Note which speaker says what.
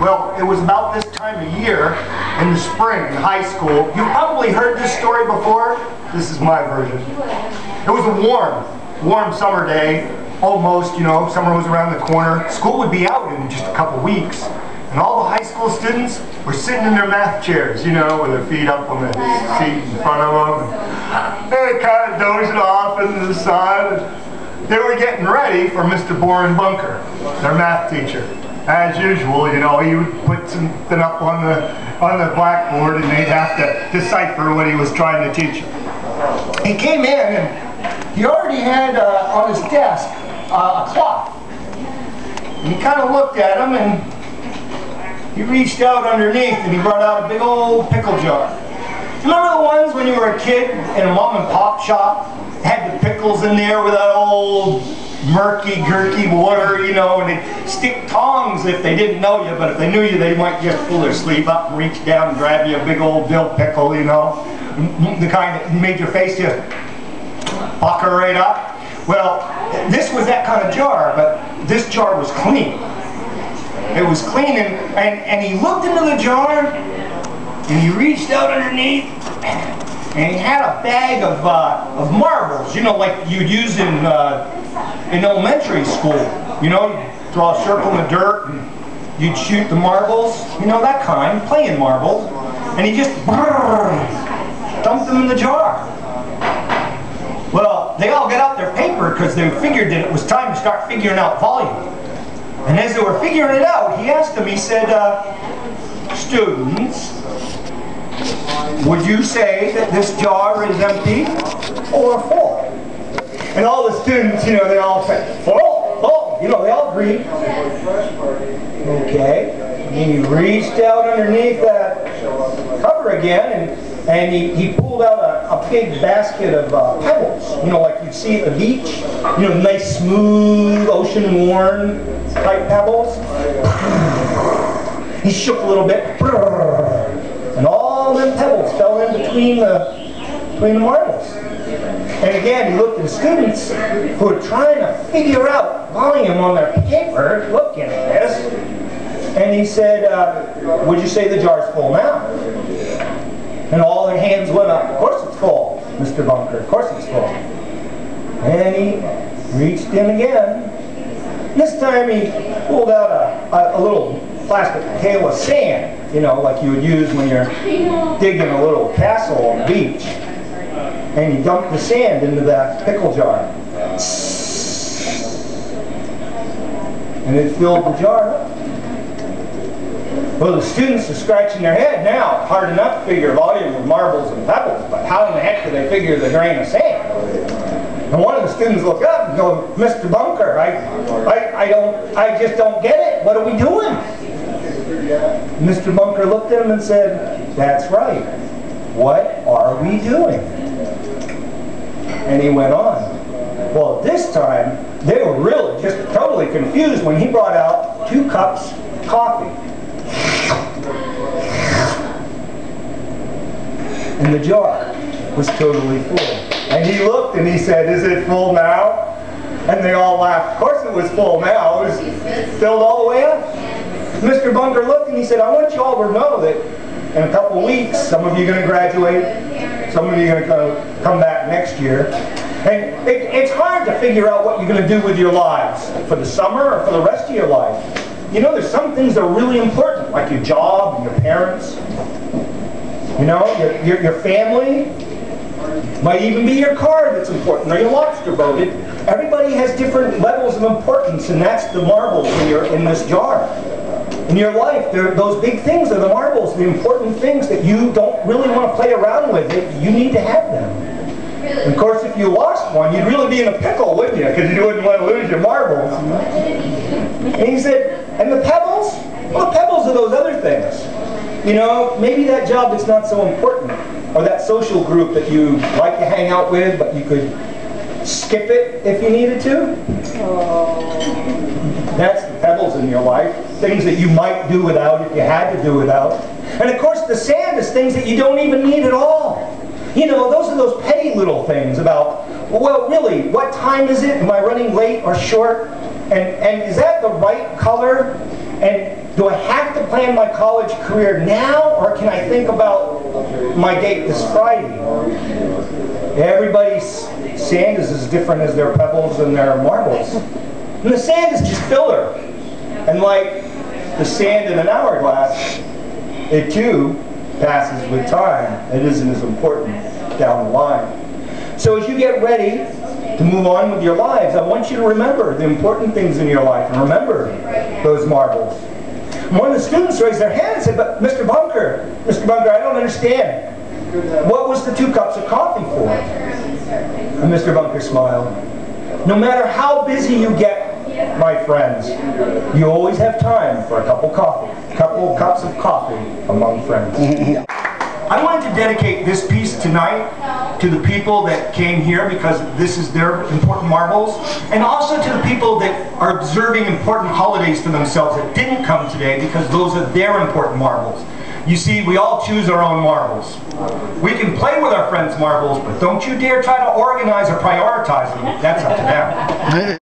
Speaker 1: Well, it was about this time of year in the spring in high school. You've probably heard this story before. This is my version. It was a warm summer day. Almost, you know, summer was around the corner. School would be out in just a couple weeks. And all the high school students were sitting in their math chairs, you know, with their feet up on the seat in front of them. And they kind of dozing off into the sun. They were getting ready for Mr. Vernon Bunker, their math teacher. As usual, you know, he would put something up on the blackboard and they'd have to decipher what he was trying to teach them. He came in and he already had on his desk a clock. And he kind of looked at him and he reached out underneath and he brought out a big old pickle jar. Remember the ones when you were a kid in a mom and pop shop? Had the pickles in there with that old murky, gurky water, you know, and they'd stick tongs if they didn't know you, but if they knew you, they might just pull their sleeve up and reach down and grab you a big old dill pickle, you know, the kind that made your face just pucker right up. Well, this was that kind of jar, but this jar was clean. It was clean, and he looked into the jar, and he reached out underneath, and he had a bag of marbles, you know, like you'd use in elementary school. You know, you'd draw a circle in the dirt, and you'd shoot the marbles, you know, that kind, playing marbles. And he just dumped them in the jar. Well, they all got out their paper because they figured that it was time to start figuring out volume. And as they were figuring it out, he asked them, he said, students, would you say that this jar is empty or full? And all the students, you know, they all said, full, full. You know, they all agreed. Okay. And he reached out underneath that cover again, and he pulled out a big basket of pebbles. You know, like you'd see at the beach. You know, nice, smooth, ocean-worn type pebbles. He shook a little bit. And all them pebbles fell in between the marbles. And again, he looked at the students who were trying to figure out volume on their paper, looking at this, and he said, would you say the jar's full now? And all their hands went up. Of course it's full, Mr. Bunker, of course it's full. And he reached in again. This time he pulled out a little plastic pail of sand, you know, like you would use when you're digging a little castle on the beach. And he dumped the sand into that pickle jar. And it filled the jar up. Well, the students are scratching their head now. Hard enough to figure volume with marbles and pebbles, but how in the heck do they figure the grain of sand? And one of the students looked up and go, Mr. Bunker, I just don't get it. What are we doing? Mr. Bunker looked at him and said, that's right. What are we doing? And he went on. Well, this time, they were really just totally confused when he brought out 2 cups of coffee. And the jar was totally full. And he looked and he said, is it full now? And they all laughed. Of course it was full now. It was filled all the way up. Mr. Bunker looked and he said, I want you all to know that in a couple of weeks, some of you are going to graduate, some of you are going to come back next year. And it's hard to figure out what you're going to do with your lives, for the summer or for the rest of your life. You know, there's some things that are really important, like your job and your parents. You know, your family. Might even be your car that's important, or your lobster boat. Everybody has different levels of importance, and that's the marbles in this jar. In your life, those big things are the marbles, the important things that you don't really want to play around with. You need to have them. And of course, if you lost one, you'd really be in a pickle, wouldn't you? Because you wouldn't want to lose your marbles. And he said, and the pebbles? Well, the pebbles are those other things. You know, maybe that job that's not so important, or that social group that you like to hang out with, but you could skip it if you needed to. That's the pebbles in your life. Things that you might do without if you had to do without. And of course the sand is things that you don't even need at all. You know, those are those petty little things about, well, really, what time is it? Am I running late or short? And is that the right color? And do I have to plan my college career now, or can I think about my date this Friday? Everybody's sand is as different as their pebbles and their marbles. And the sand is just filler. And like the sand in an hourglass, it too passes with time. It isn't as important down the line. So as you get ready to move on with your lives, I want you to remember the important things in your life and remember those marbles. And one of the students raised their hand and said, "But Mr. Bunker, I don't understand. What was the 2 cups of coffee for?" And Mr. Bunker smiled. "No matter how busy you get, my friends, you always have time for a couple cups of coffee among friends." I wanted to dedicate this piece tonight to the people that came here because this is their important marbles, and also to the people that are observing important holidays for themselves that didn't come today because those are their important marbles. You see, we all choose our own marbles. We can play with our friends' marbles, but don't you dare try to organize or prioritize them. That's up to them.